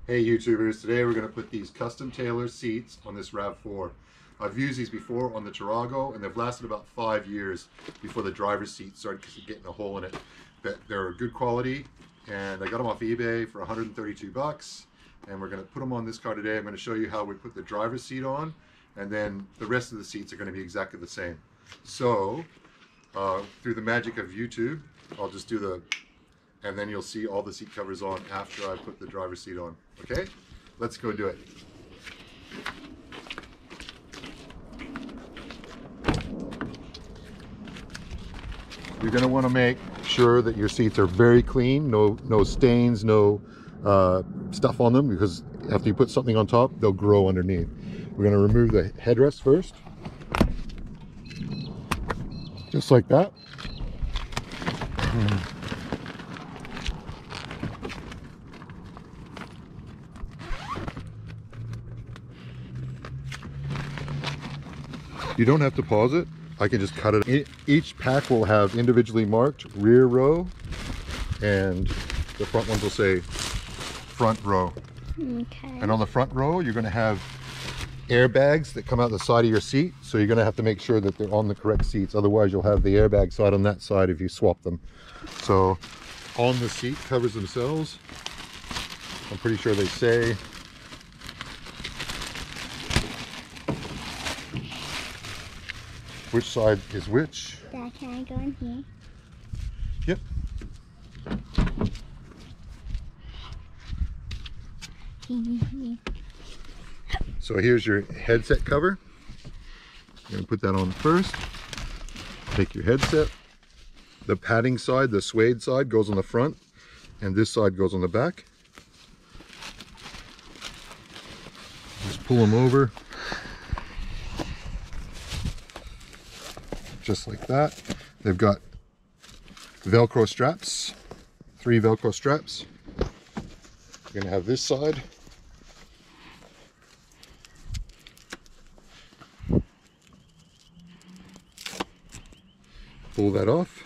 Hey YouTubers, today we're going to put these custom tailored seats on this Rav4. I've used these before on the Tarago and they've lasted about 5 years before the driver's seat started getting a hole in it. But they're good quality and I got them off eBay for 132 bucks, and we're going to put them on this car today. I'm going to show you how we put the driver's seat on, and then the rest of the seats are going to be exactly the same. So through the magic of YouTube, I'll just do the, and then you'll see all the seat covers on after I put the driver's seat on. Okay, let's go do it. You're going to want to make sure that your seats are very clean, no stains, no stuff on them, because after you put something on top, they'll grow underneath. We're going to remove the headrest first, just like that. You don't have to pause it. I can just cut it. Each pack will have individually marked rear row, and the front ones will say front row. Okay. And on the front row, you're going to have airbags that come out the side of your seat. So you're going to have to make sure that they're on the correct seats. Otherwise, you'll have the airbag side on that side if you swap them. So on the seat covers themselves, I'm pretty sure they say which side is which. Dad, can I go in here? Yep. So here's your headset cover. You're going to put that on first. Take your headset. The padding side, the suede side, goes on the front, and this side goes on the back. Just pull them over. Just like that. They've got Velcro straps, 3 Velcro straps. You're gonna have this side. Pull that off.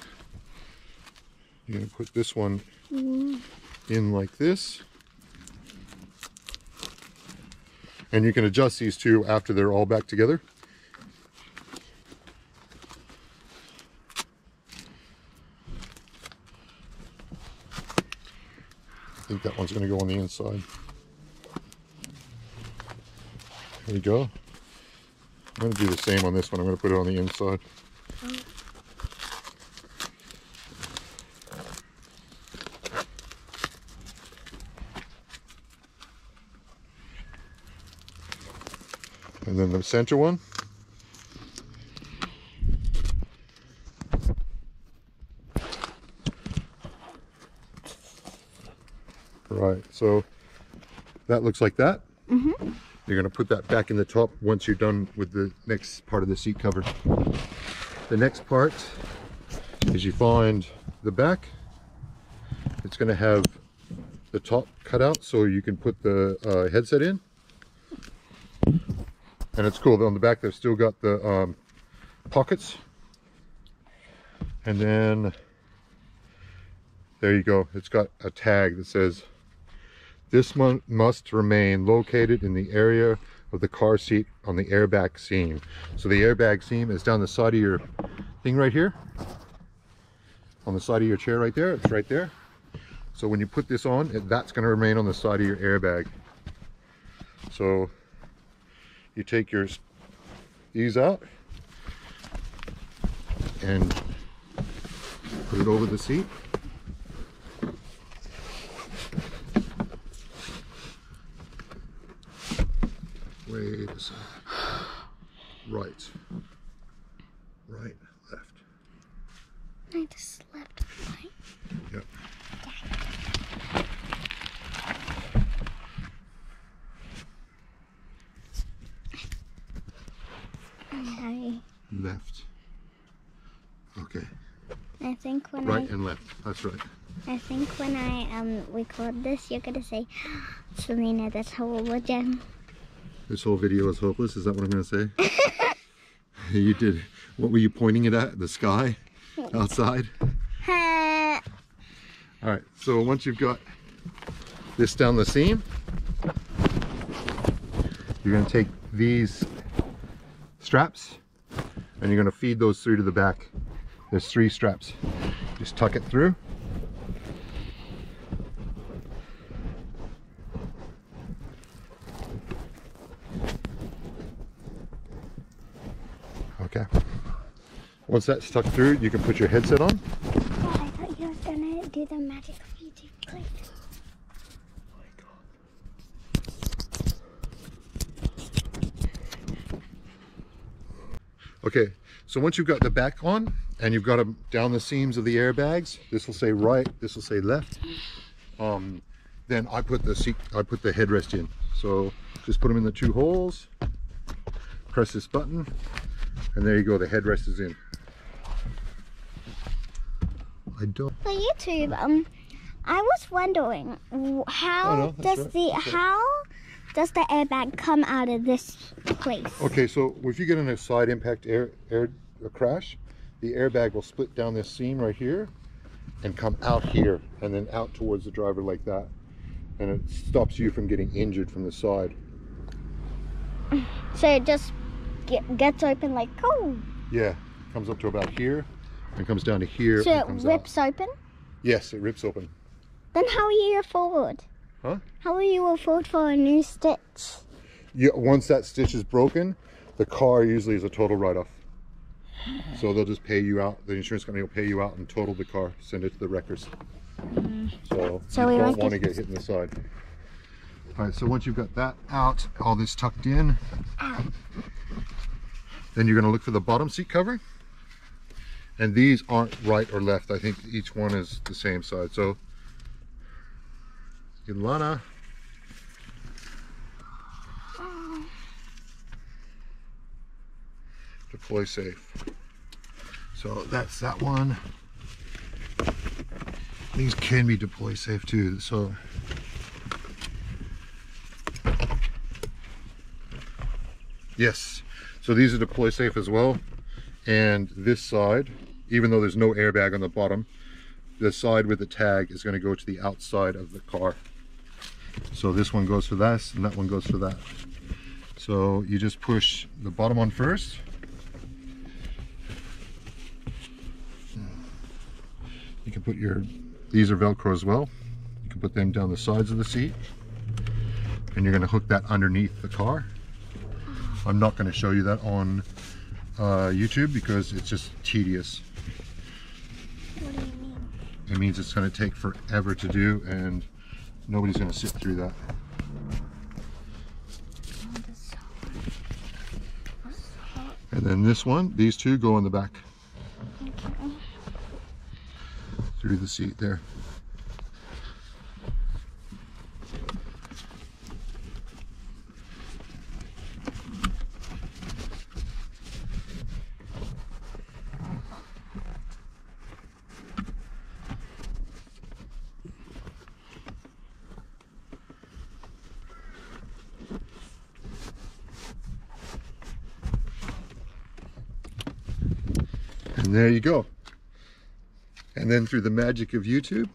You're gonna put this one in like this. And you can adjust these two after they're all back together. I think that one's going to go on the inside. There we go. I'm going to do the same on this one. I'm going to put it on the inside. And then the center one. Right, so that looks like that. You're going to put that back in the top once you're done with the next part of the seat cover. The next part is you find the back. It's going to have the top cut out so you can put the headset in. And it's cool, on the back they've still got the pockets. And then there you go, it's got a tag that says, "This must remain located in the area of the car seat on the airbag seam." So the airbag seam is down the side of your thing right here. On the side of your chair right there, it's right there. So when you put this on, that's going to remain on the side of your airbag. So you take these out and put it over the seat. Wait a second. Right. Right, left. I just left, right? Yep. Okay. Left. Okay. I think when Right and left. That's right. I think when I record this, you're gonna say, "Selena, that's horrible, Jen." This whole video is hopeless. Is that what I'm going to say? You did. What were you pointing it at? The sky outside? All right. So once you've got this down the seam, you're going to take these straps and you're going to feed those through to the back. There's 3 straps. Just tuck it through. Okay. Once that's tucked through, you can put your headset on. Dad, I thought you were gonna do the magic of YouTube click. Okay, so once you've got the back on and you've got them down the seams of the airbags, this will say right, this will say left. Then I put the headrest in. So just put them in the 2 holes, press this button, and there you go, the headrest is in. I don't. For YouTube, I was wondering how does the airbag come out of this place? Okay, so if you get in a side impact air crash, the airbag will split down this seam right here and come out here and then out towards the driver like that, and it stops you from getting injured from the side. So it just gets open like, oh. Yeah, it comes up to about here and comes down to here. So and it comes rips out. open? Yes, it rips open. Then how will you afford? Huh? How will you afford for a new stitch? Yeah, once that stitch is broken, the car usually is a total write-off. So they'll just pay you out. The insurance company will pay you out and total the car, send it to the wreckers. So you don't want to get hit in the side. All right, so once you've got that out, all this tucked in, then you're going to look for the bottom seat cover. And these aren't right or left. I think each one is the same side. So, Ilana. Deploy safe. So that's that one. These can be deploy safe too. So yes, so these are deploy safe as well. And this side, even though there's no airbag on the bottom, the side with the tag is going to go to the outside of the car. So this one goes for this and that one goes for that. So you just push the bottom one first. You can put these are Velcro as well. You can put them down the sides of the seat. And you're going to hook that underneath the car. I'm not going to show you that on YouTube because it's just tedious. What do you mean? It means it's going to take forever to do and nobody's going to sit through that. And then this one, these two go in the back. Okay. Through the seat there. And there you go. And then through the magic of YouTube,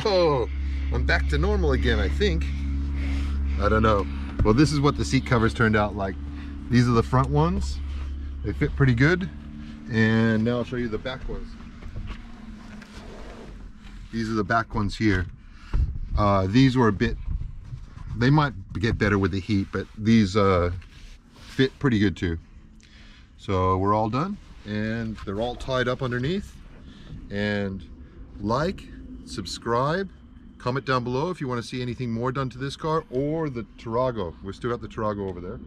oh, I'm back to normal again, I think. I don't know. Well, this is what the seat covers turned out like. These are the front ones. They fit pretty good. And now I'll show you the back ones. These are the back ones here. These were a bit, they might get better with the heat, but these fit pretty good too. So we're all done and they're all tied up underneath. And like, subscribe, comment down below if you want to see anything more done to this car or the Tarago. We've still got the Tarago over there.